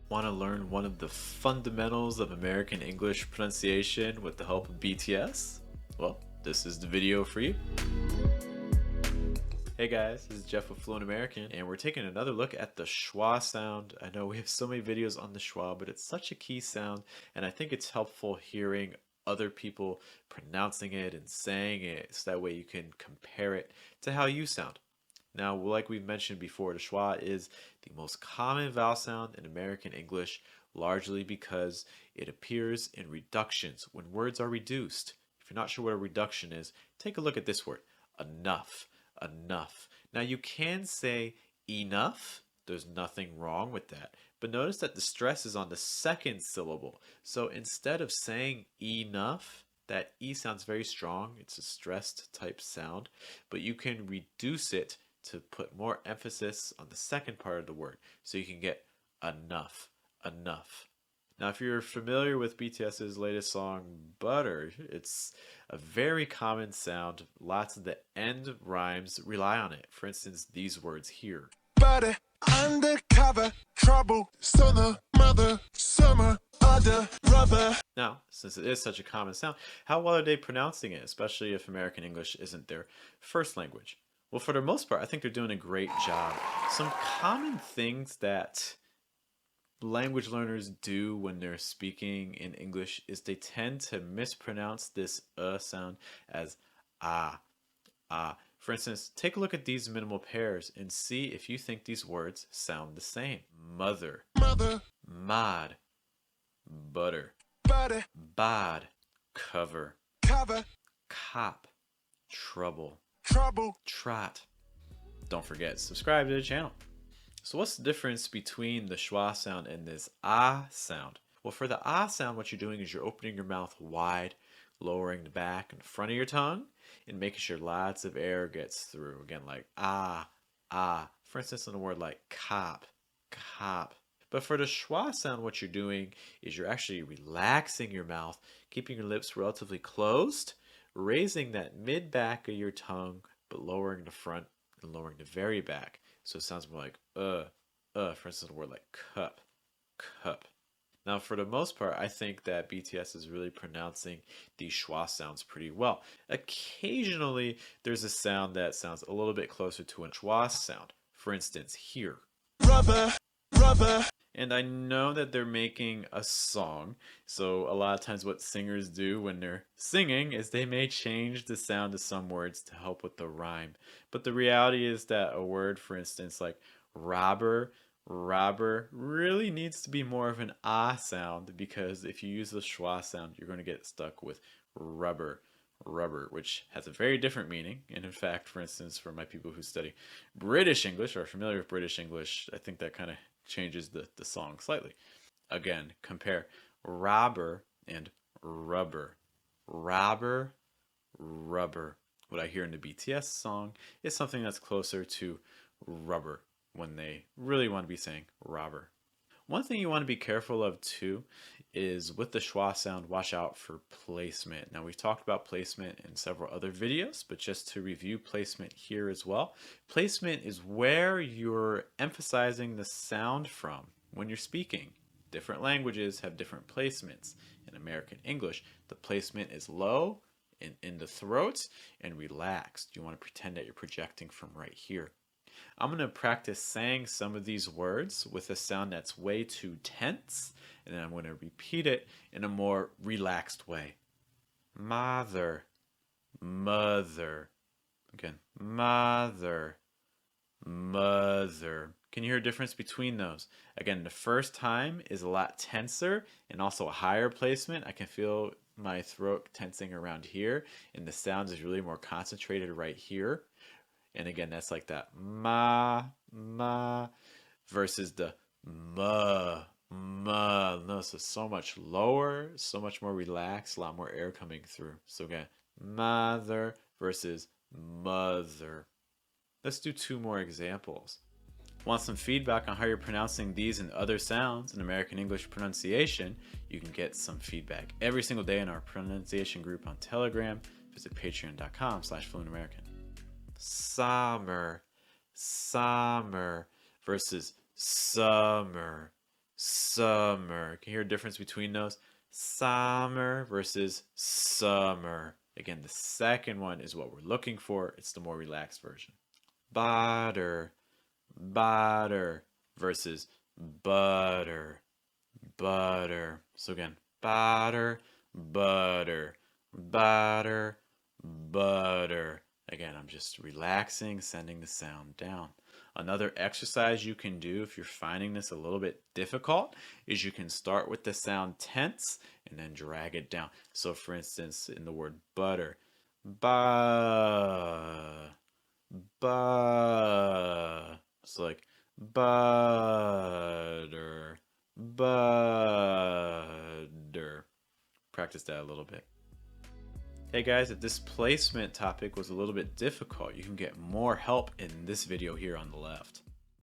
Want to learn one of the fundamentals of American English pronunciation with the help of BTS? Well, this is the video for you. Hey guys, this is Jeff with Fluent American, and we're taking another look at the schwa sound. I know we have so many videos on the schwa, but it's such a key sound, and I think it's helpful hearing other people pronouncing it and saying it, so that way you can compare it to how you sound. Now, like we've mentioned before, the schwa is the most common vowel sound in American English, largely because it appears in reductions when words are reduced. If you're not sure what a reduction is, take a look at this word, enough, enough. Now, you can say enough. There's nothing wrong with that. But notice that the stress is on the second syllable. So instead of saying enough, that E sounds very strong. It's a stressed type sound, but you can reduce it to put more emphasis on the second part of the word. So you can get enough, enough. Now, if you're familiar with BTS's latest song, Butter, it's a very common sound. Lots of the end rhymes rely on it. For instance, these words here. Butter, undercover, trouble, summer, mother, summer, other, rubber. Now, since it is such a common sound, how well are they pronouncing it, especially if American English isn't their first language? Well, for the most part, I think they're doing a great job. Some common things that language learners do when they're speaking in English is they tend to mispronounce this sound as ah, ah. For instance, take a look at these minimal pairs and see if you think these words sound the same. Mother, Mother, mod, butter, butter, bod, cover, cover, cop, trouble, trouble. trot. Don't forget, subscribe to the channel. So what's the difference between the schwa sound and this ah sound? Well, for the ah sound, what you're doing is you're opening your mouth wide, lowering the back and front of your tongue, and making sure lots of air gets through. Again, like ah, ah. For instance, in a word like cop, cop. But for the schwa sound, what you're doing is you're actually relaxing your mouth, keeping your lips relatively closed, raising that mid back of your tongue, but lowering the front and lowering the very back. So it sounds more like for instance, a word like cup, cup. Now, for the most part, I think that BTS is really pronouncing these schwa sounds pretty well. Occasionally, there's a sound that sounds a little bit closer to a schwa sound. For instance, here. Rubber, rubber. And I know that they're making a song, so a lot of times what singers do when they're singing is they may change the sound of some words to help with the rhyme. But the reality is that a word, for instance, like robber, robber, really needs to be more of an ah sound, because if you use the schwa sound, you're going to get stuck with rubber, rubber, which has a very different meaning. And in fact, for instance, for my people who study British English or are familiar with British English, I think that kind of changes the song slightly. Again, compare robber and rubber. Robber, rubber. What I hear in the BTS song is something that's closer to rubber when they really want to be saying robber. One thing you want to be careful of too is with the schwa sound, watch out for placement. Now, we've talked about placement in several other videos, but just to review placement here as well. Placement is where you're emphasizing the sound from when you're speaking. Different languages have different placements. In American English, the placement is low in the throat and relaxed. You want to pretend that you're projecting from right here. I'm going to practice saying some of these words with a sound that's way too tense, and then I'm going to repeat it in a more relaxed way. Mother, mother. Again, mother, mother. Can you hear a difference between those? Again, the first time is a lot tenser and also a higher placement. I can feel my throat tensing around here, and the sound is really more concentrated right here. And again, that's like that ma, ma, versus the ma, ma. Notice it's so much lower, so much more relaxed, a lot more air coming through. So again, mother versus mother. Let's do two more examples. Want some feedback on how you're pronouncing these and other sounds in American English pronunciation? You can get some feedback every single day in our pronunciation group on Telegram. Visit patreon.com/fluentamerican. Summer, summer versus summer, summer. Can you hear a difference between those? Summer versus summer. Again, the second one is what we're looking for. It's the more relaxed version. Butter, butter versus butter, butter. So again, butter, butter, butter, butter. Again, I'm just relaxing, sending the sound down. Another exercise you can do if you're finding this a little bit difficult is you can start with the sound tense and then drag it down. So for instance, in the word butter, ba, ba. It's like butter, butter. Practice that a little bit. Hey guys, if this placement topic was a little bit difficult, you can get more help in this video here on the left.